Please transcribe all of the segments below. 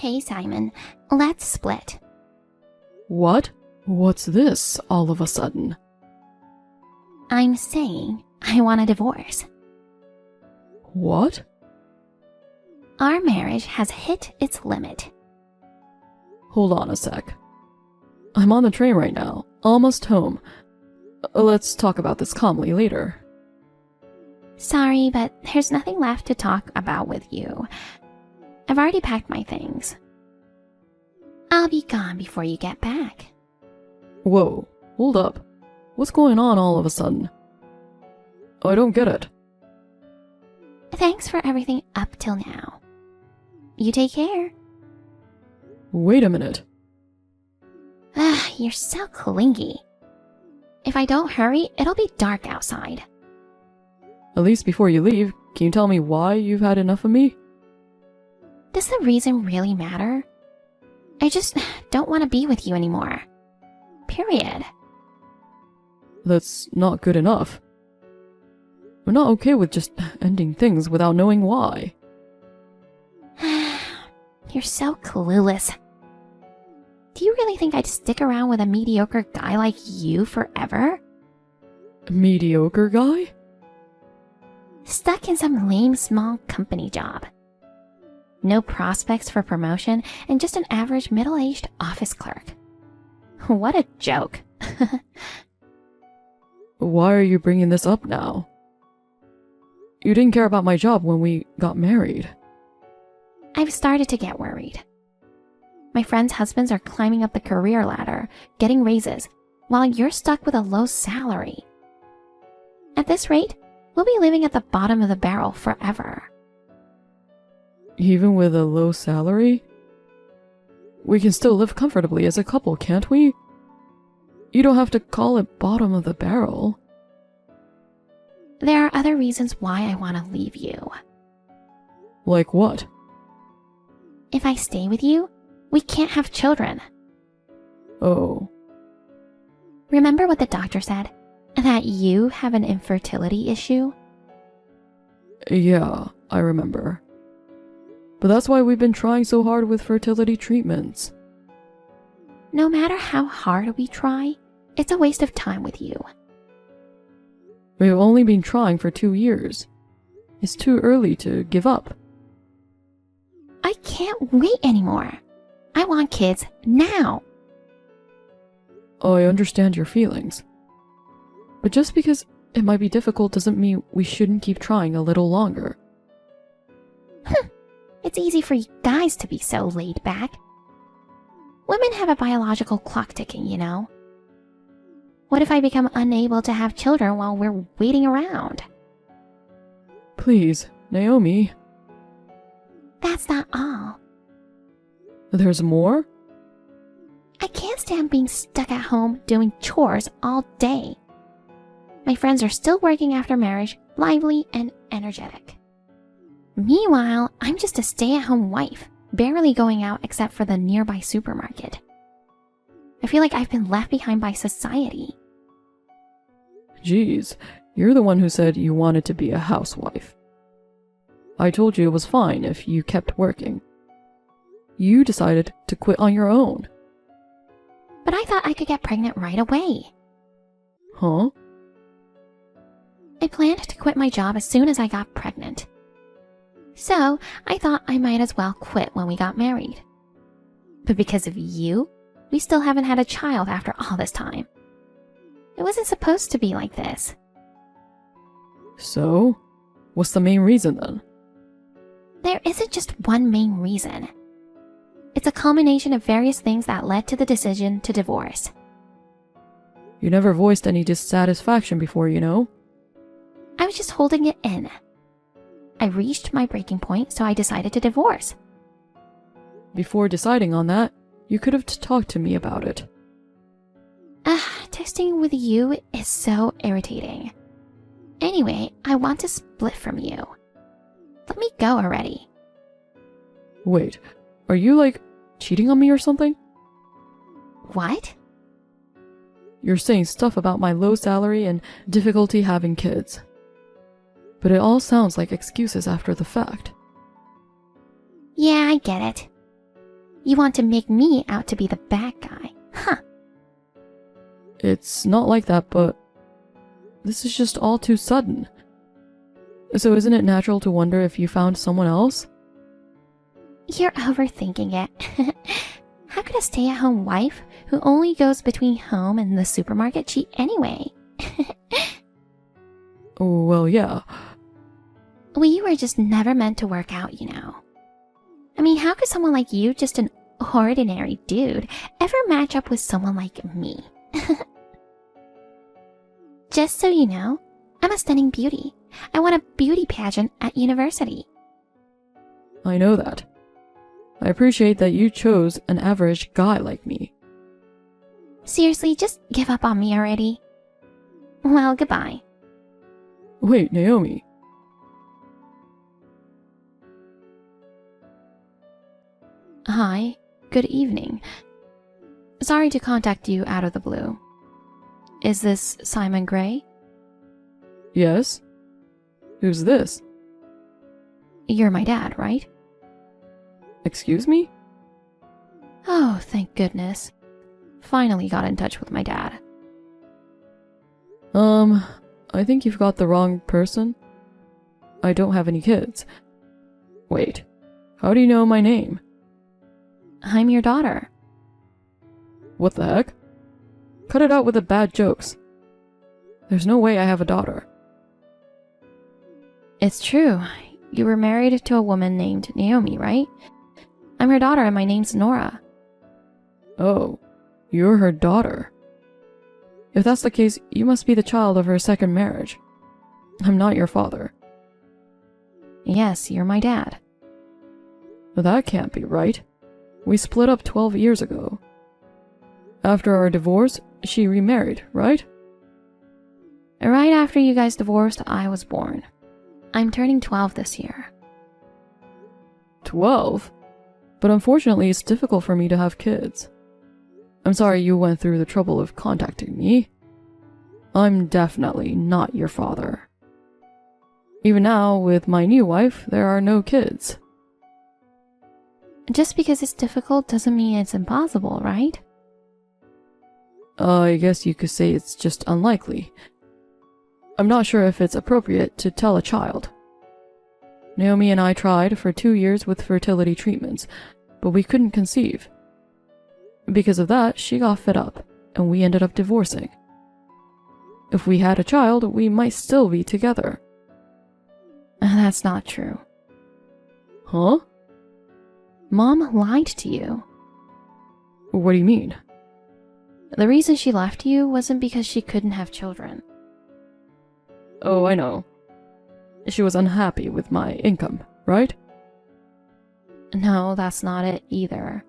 Hey Simon, let's split. What? What's this all of a sudden? I'm saying I want a divorce. What? Our marriage has hit its limit. Hold on a sec. I'm on the train right now, almost home. Let's talk about this calmly later. Sorry, but there's nothing left to talk about with you. I've already packed my things. I'll be gone before you get back. Whoa, hold up. What's going on all of a sudden? I don't get it. Thanks for everything up till now. You take care. Wait a minute. You're so clingy. If I don't hurry, it'll be dark outside. At least before you leave, can you tell me why you've had enough of me? Does the reason really matter? I just don't want to be with you anymore. Period. That's not good enough. We're not okay with just ending things without knowing why. You're so clueless. Do you really think I'd stick around with a mediocre guy like you forever? A mediocre guy? Stuck in some lame small company job. No prospects for promotion and just an average middle-aged office clerk. What a joke. Why are you bringing this up now? You didn't care about my job when we got married. I've started to get worried. My friends' husbands are climbing up the career ladder, getting raises, while you're stuck with a low salary. At this rate, we'll be living at the bottom of the barrel forever. Even with a low salary? We can still live comfortably as a couple, can't we? You don't have to call it bottom of the barrel. There are other reasons why I want to leave you. Like what? If I stay with you, we can't have children. Oh. Remember what the doctor said? That you have an infertility issue? Yeah, I remember. But that's why we've been trying so hard with fertility treatments. No matter how hard we try, it's a waste of time with you. We've only been trying for 2 years. It's too early to give up. I can't wait anymore. I want kids now. I understand your feelings. But just because it might be difficult doesn't mean we shouldn't keep trying a little longer. It's easy for you guys to be so laid back. Women have a biological clock ticking, you know. What if I become unable to have children while we're waiting around? Please, Naomi. That's not all. There's more? I can't stand being stuck at home doing chores all day. My friends are still working after marriage, lively and energetic. Meanwhile, I'm just a stay-at-home wife, barely going out except for the nearby supermarket. I feel like I've been left behind by society. Geez, you're the one who said you wanted to be a housewife. I told you it was fine if you kept working. You decided to quit on your own. But I thought I could get pregnant right away. Huh? I planned to quit my job as soon as I got pregnant. So, I thought I might as well quit when we got married. But because of you, we still haven't had a child after all this time. It wasn't supposed to be like this. So, what's the main reason then? There isn't just one main reason. It's a culmination of various things that led to the decision to divorce. You never voiced any dissatisfaction before, you know? I was just holding it in. I reached my breaking point, so I decided to divorce. Before deciding on that, you could have talked to me about it. Texting with you is so irritating. Anyway, I want to split from you. Let me go already. Wait, are you like cheating on me or something? What? You're saying stuff about my low salary and difficulty having kids. But it all sounds like excuses after the fact. Yeah, I get it. You want to make me out to be the bad guy. Huh. It's not like that, but this is just all too sudden. So isn't it natural to wonder if you found someone else? You're overthinking it. How could a stay-at-home wife who only goes between home and the supermarket cheat anyway? Well, yeah. We were just never meant to work out, you know. I mean, how could someone like you, just an ordinary dude, ever match up with someone like me? Just so you know, I'm a stunning beauty. I won a beauty pageant at university. I know that. I appreciate that you chose an average guy like me. Seriously, just give up on me already. Well, goodbye. Wait, Naomi. Hi, good evening. Sorry to contact you out of the blue. Is this Simon Gray? Yes? Who's this? You're my dad, right? Excuse me? Oh, thank goodness. Finally got in touch with my dad. I think you've got the wrong person. I don't have any kids. Wait, how do you know my name? I'm your daughter. What the heck? Cut it out with the bad jokes. There's no way I have a daughter. It's true. You were married to a woman named Naomi, right? I'm her daughter and my name's Nora. Oh, you're her daughter. If that's the case, you must be the child of her second marriage. I'm not your father. Yes, you're my dad. That can't be right. We split up 12 years ago. After our divorce, she remarried, right? Right after you guys divorced, I was born. I'm turning 12 this year. 12? But unfortunately, it's difficult for me to have kids. I'm sorry you went through the trouble of contacting me. I'm definitely not your father. Even now, with my new wife, there are no kids. Just because it's difficult doesn't mean it's impossible, right? I guess you could say it's just unlikely. I'm not sure if it's appropriate to tell a child. Naomi and I tried for 2 years with fertility treatments, but we couldn't conceive. Because of that, she got fed up, and we ended up divorcing. If we had a child, we might still be together. That's not true. Huh? Mom lied to you. What do you mean? The reason she left you wasn't because she couldn't have children. Oh, I know. She was unhappy with my income, right? No, that's not it either.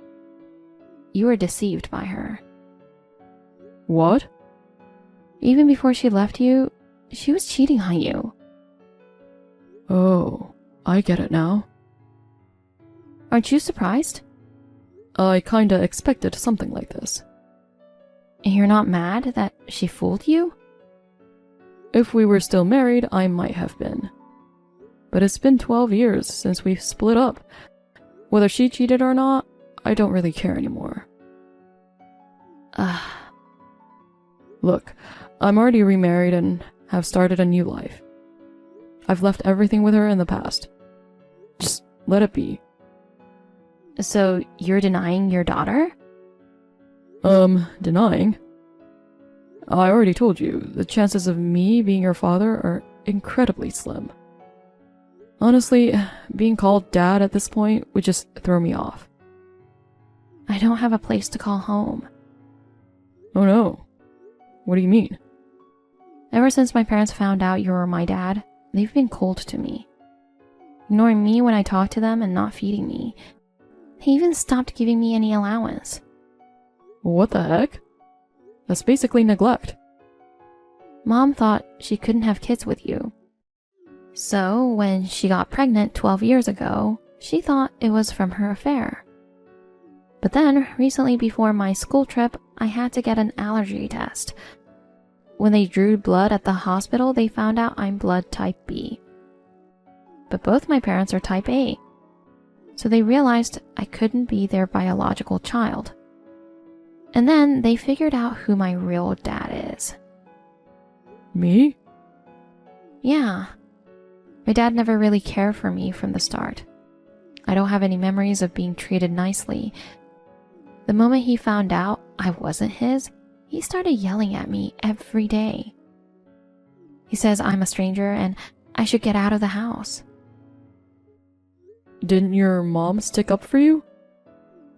You were deceived by her. What? Even before she left you, she was cheating on you. Oh, I get it now. Aren't you surprised? I kinda expected something like this. You're not mad that she fooled you? If we were still married, I might have been. But it's been 12 years since we've split up. Whether she cheated or not, I don't really care anymore. Look, I'm already remarried and have started a new life. I've left everything with her in the past. Just let it be. So you're denying your daughter? Denying? I already told you, the chances of me being your father are incredibly slim. Honestly, being called dad at this point would just throw me off. I don't have a place to call home. Oh no. What do you mean? Ever since my parents found out you were my dad, they've been cold to me. Ignoring me when I talk to them and not feeding me. They even stopped giving me any allowance. What the heck? That's basically neglect. Mom thought she couldn't have kids with you. So, when she got pregnant 12 years ago, she thought it was from her affair. But then, recently before my school trip, I had to get an allergy test. When they drew blood at the hospital, they found out I'm blood type B. But both my parents are type A. so they realized I couldn't be their biological child. And then they figured out who my real dad is. Me? Yeah. My dad never really cared for me from the start. I don't have any memories of being treated nicely. The moment he found out I wasn't his, he started yelling at me every day. He says I'm a stranger and I should get out of the house. Didn't your mom stick up for you?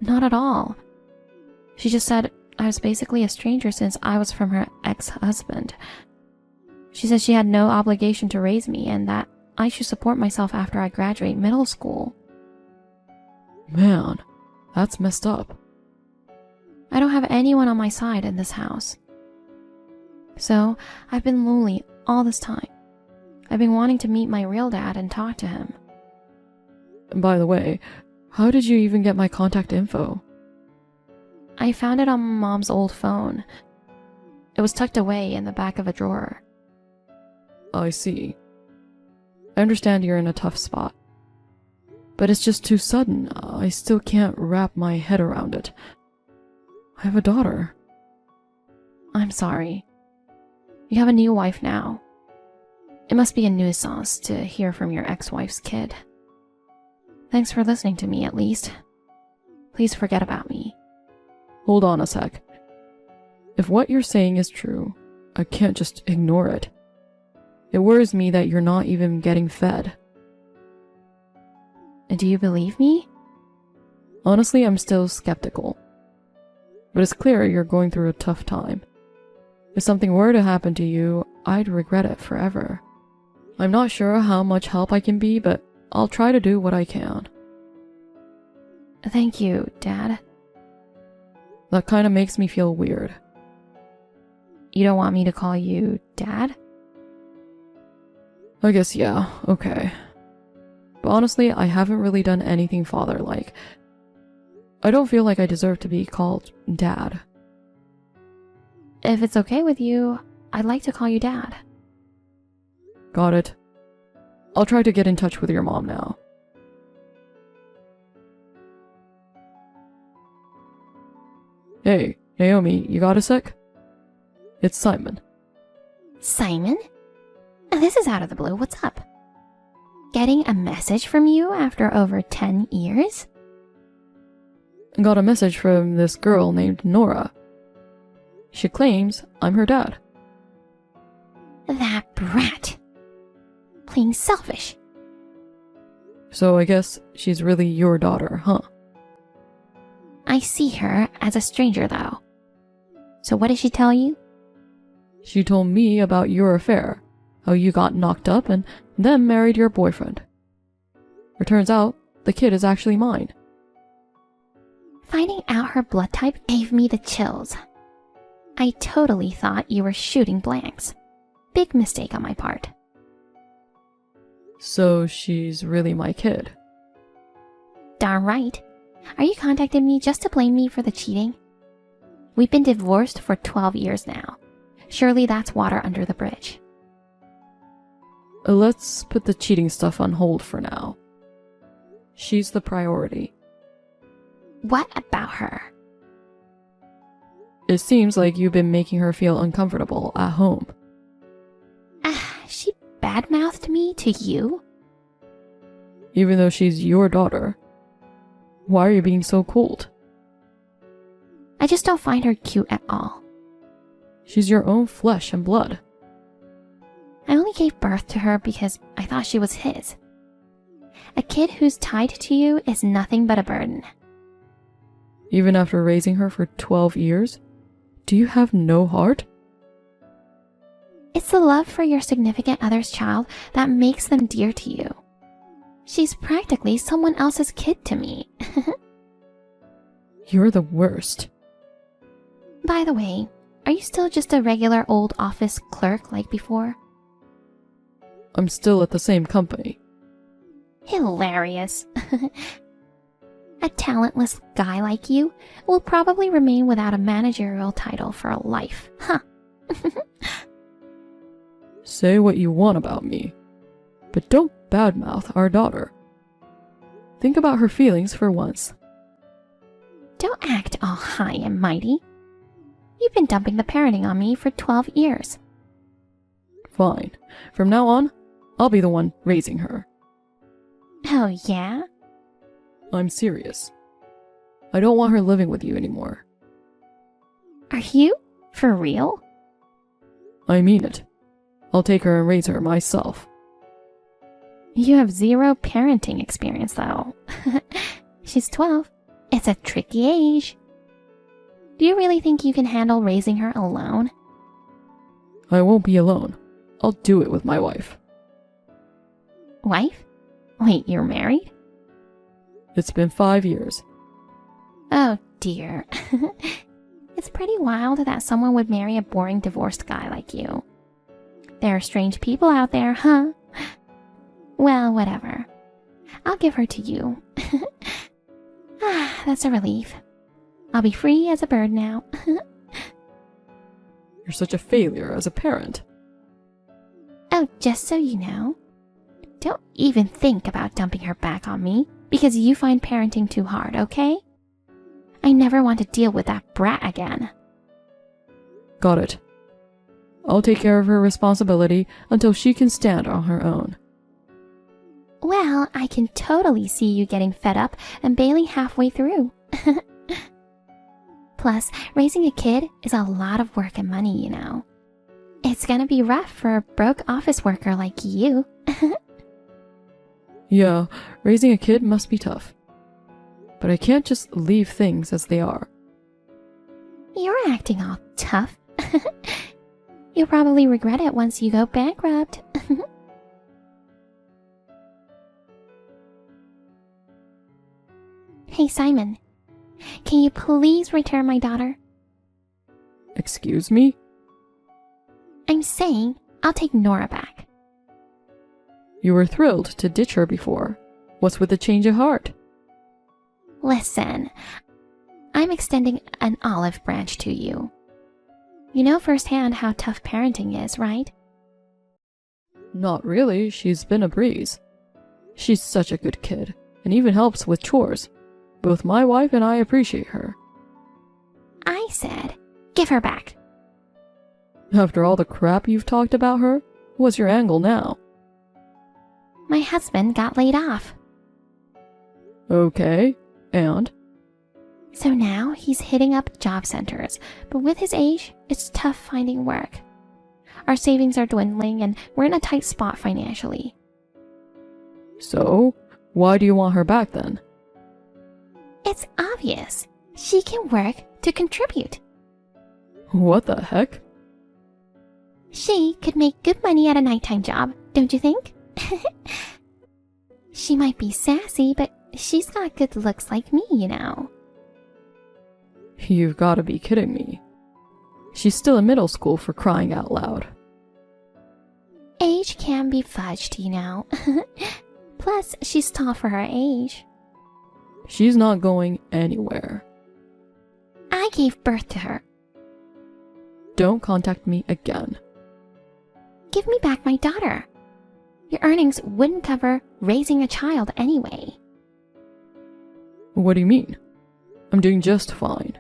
Not at all. She just said I was basically a stranger since I was from her ex-husband. She said she had no obligation to raise me and that I should support myself after I graduate middle school. Man, that's messed up. I don't have anyone on my side in this house. So, I've been lonely all this time. I've been wanting to meet my real dad and talk to him. And by the way, how did you even get my contact info? I found it on Mom's old phone. It was tucked away in the back of a drawer. I see. I understand you're in a tough spot. But it's just too sudden. I still can't wrap my head around it. I have a daughter. I'm sorry. You have a new wife now. It must be a nuisance to hear from your ex-wife's kid. Thanks for listening to me, at least. Please forget about me. Hold on a sec. If what you're saying is true, I can't just ignore it. It worries me that you're not even getting fed. Do you believe me? Honestly, I'm still skeptical. But it's clear you're going through a tough time. If something were to happen to you, I'd regret it forever. I'm not sure how much help I can be, but I'll try to do what I can. Thank you, Dad. That kind of makes me feel weird. You don't want me to call you Dad? I guess yeah, okay. But honestly, I haven't really done anything father-like. I don't feel like I deserve to be called Dad. If it's okay with you, I'd like to call you Dad. Got it. I'll try to get in touch with your mom now. Hey, Naomi, you got a sec? It's Simon. Simon? This is out of the blue. What's up? Getting a message from you after over 10 years? Got a message from this girl named Nora. She claims I'm her dad. That brat. Plain selfish. So I guess she's really your daughter, huh? I see her as a stranger, though. So what did she tell you? She told me about your affair, how you got knocked up and then married your boyfriend. It turns out the kid is actually mine. Finding out her blood type gave me the chills. I totally thought you were shooting blanks. Big mistake on my part. So she's really my kid. Darn right. Are you contacting me just to blame me for the cheating? We've been divorced for 12 years now. Surely that's water under the bridge. Let's put the cheating stuff on hold for now. She's the priority. What about her? It seems like you've been making her feel uncomfortable at home. She badmouthed me to you? Even though she's your daughter. Why are you being so cold? I just don't find her cute at all. She's your own flesh and blood. I only gave birth to her because I thought she was his. A kid who's tied to you is nothing but a burden. Even after raising her for 12 years? Do you have no heart? It's the love for your significant other's child that makes them dear to you. She's practically someone else's kid to me. You're the worst. By the way, are you still just a regular old office clerk like before? I'm still at the same company. Hilarious. A talentless guy like you will probably remain without a managerial title for a life, huh? Say what you want about me, but don't badmouth our daughter. Think about her feelings for once. Don't act all high and mighty. You've been dumping the parenting on me for 12 years. Fine. From now on, I'll be the one raising her. Oh, yeah? I'm serious. I don't want her living with you anymore. Are you? For real? I mean it. I'll take her and raise her myself. You have zero parenting experience, though. She's 12. It's a tricky age. Do you really think you can handle raising her alone? I won't be alone. I'll do it with my wife. Wife? Wait, you're married? It's been 5 years. Oh, dear. It's pretty wild that someone would marry a boring divorced guy like you. There are strange people out there, huh? Well, whatever. I'll give her to you. That's a relief. I'll be free as a bird now. You're such a failure as a parent. Oh, just so you know, don't even think about dumping her back on me because you find parenting too hard, okay? I never want to deal with that brat again. Got it. I'll take care of her responsibility until she can stand on her own. Well, I can totally see you getting fed up and bailing halfway through. Plus, raising a kid is a lot of work and money, you know. It's gonna be rough for a broke office worker like you. Yeah, raising a kid must be tough. But I can't just leave things as they are. You're acting all tough. You'll probably regret it once you go bankrupt. Hey, Simon. Can you please return my daughter? Excuse me? I'm saying I'll take Nora back. You were thrilled to ditch her before. What's with the change of heart? Listen, I'm extending an olive branch to you. You know firsthand how tough parenting is, right? Not really, she's been a breeze. She's such a good kid, and even helps with chores. Both my wife and I appreciate her. I said, give her back. After all the crap you've talked about her, what's your angle now? My husband got laid off. Okay, and? So now he's hitting up job centers, but with his age, it's tough finding work. Our savings are dwindling and we're in a tight spot financially. So, why do you want her back then? It's obvious. She can work to contribute. What the heck? She could make good money at a nighttime job, don't you think? She might be sassy, but she's got good looks like me, you know. You've got to be kidding me. She's still in middle school, for crying out loud. Age can be fudged, you know. Plus, she's tall for her age. She's not going anywhere. I gave birth to her. Don't contact me again. Give me back my daughter. Your earnings wouldn't cover raising a child anyway. What do you mean? I'm doing just fine.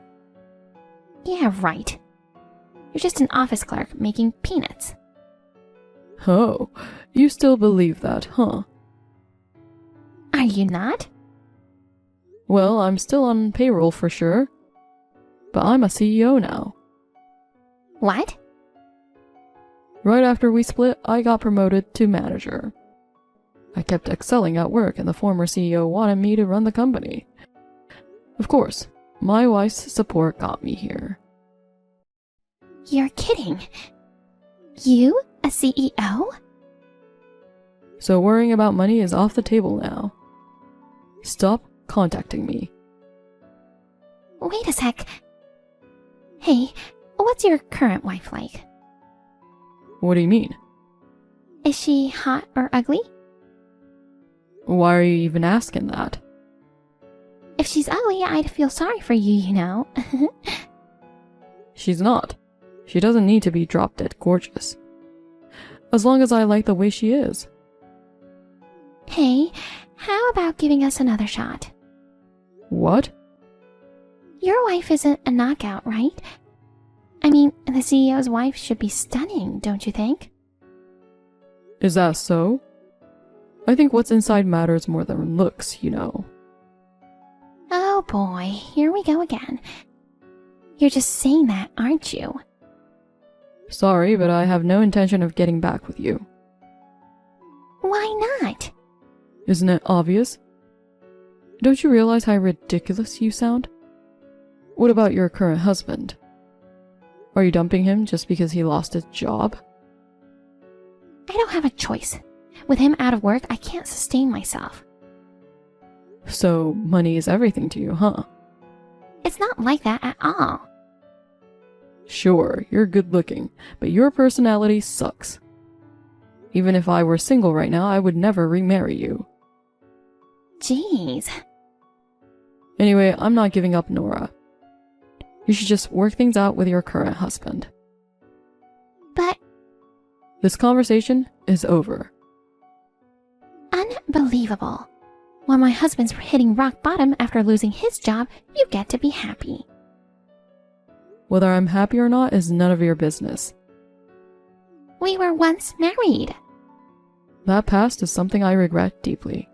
Yeah, right. You're just an office clerk making peanuts. Oh, you still believe that, huh? Are you not? Well, I'm still on payroll for sure. But I'm a CEO now. What? Right after we split, I got promoted to manager. I kept excelling at work and the former CEO wanted me to run the company. Of course, my wife's support got me here. You're kidding. You, a CEO? So worrying about money is off the table now. Stop contacting me. Wait a sec. Hey, what's your current wife like? What do you mean? Is she hot or ugly? Why are you even asking that? If she's ugly, I'd feel sorry for you, you know. She's not. She doesn't need to be drop-dead gorgeous. As long as I like the way she is. Hey, how about giving us another shot? What? Your wife isn't a knockout, right? I mean, the CEO's wife should be stunning, don't you think? Is that so? I think what's inside matters more than looks, you know. Oh boy, here we go again. You're just saying that, aren't you? Sorry, but I have no intention of getting back with you. Why not? Isn't it obvious? Don't you realize how ridiculous you sound? What about your current husband? Are you dumping him just because he lost his job? I don't have a choice. With him out of work, I can't sustain myself. So, money is everything to you, huh? It's not like that at all. Sure, you're good looking, but your personality sucks. Even if I were single right now, I would never remarry you. Jeez. Anyway, I'm not giving up, Nora. You should just work things out with your current husband. But This conversation is over. unbelievable. While my husband's hitting rock bottom after losing his job, you get to be happy. Whether I'm happy or not is none of your business. We were once married. That past is something I regret deeply.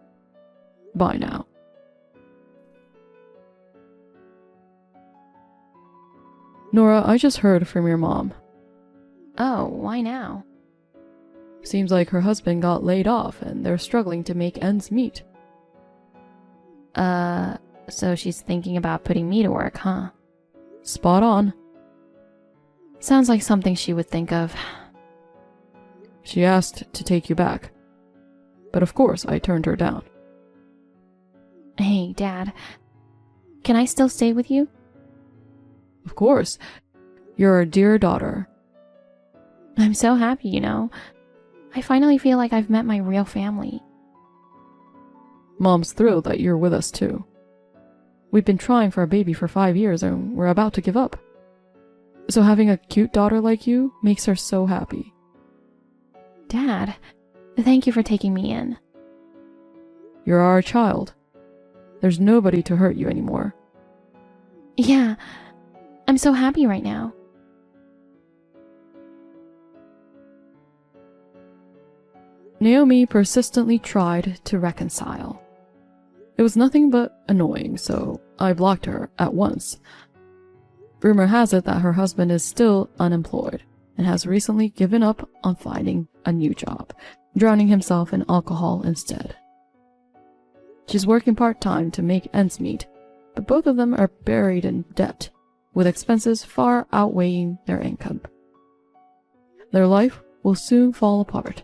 Bye now. Nora, I just heard from your mom. Oh, why now? Seems like her husband got laid off and they're struggling to make ends meet. So she's thinking about putting me to work, huh? Spot on. Sounds like something she would think of. She asked to take you back. But of course, I turned her down. Hey, Dad. Can I still stay with you? Of course. You're our dear daughter. I'm so happy, you know. I finally feel like I've met my real family. Mom's thrilled that you're with us too. We've been trying for a baby for 5 years and we're about to give up. So having a cute daughter like you makes her so happy. Dad, thank you for taking me in. You're our child. There's nobody to hurt you anymore. Yeah, I'm so happy right now. Naomi persistently tried to reconcile. It was nothing but annoying, so I blocked her at once. Rumor has it that her husband is still unemployed and has recently given up on finding a new job, drowning himself in alcohol instead. She's working part-time to make ends meet, but both of them are buried in debt, with expenses far outweighing their income. Their life will soon fall apart.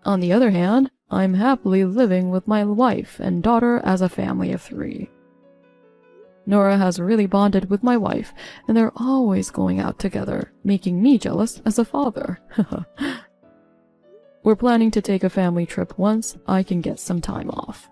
On the other hand, I'm happily living with my wife and daughter as a family of 3. Nora has really bonded with my wife, and they're always going out together, making me jealous as a father. We're planning to take a family trip once I can get some time off.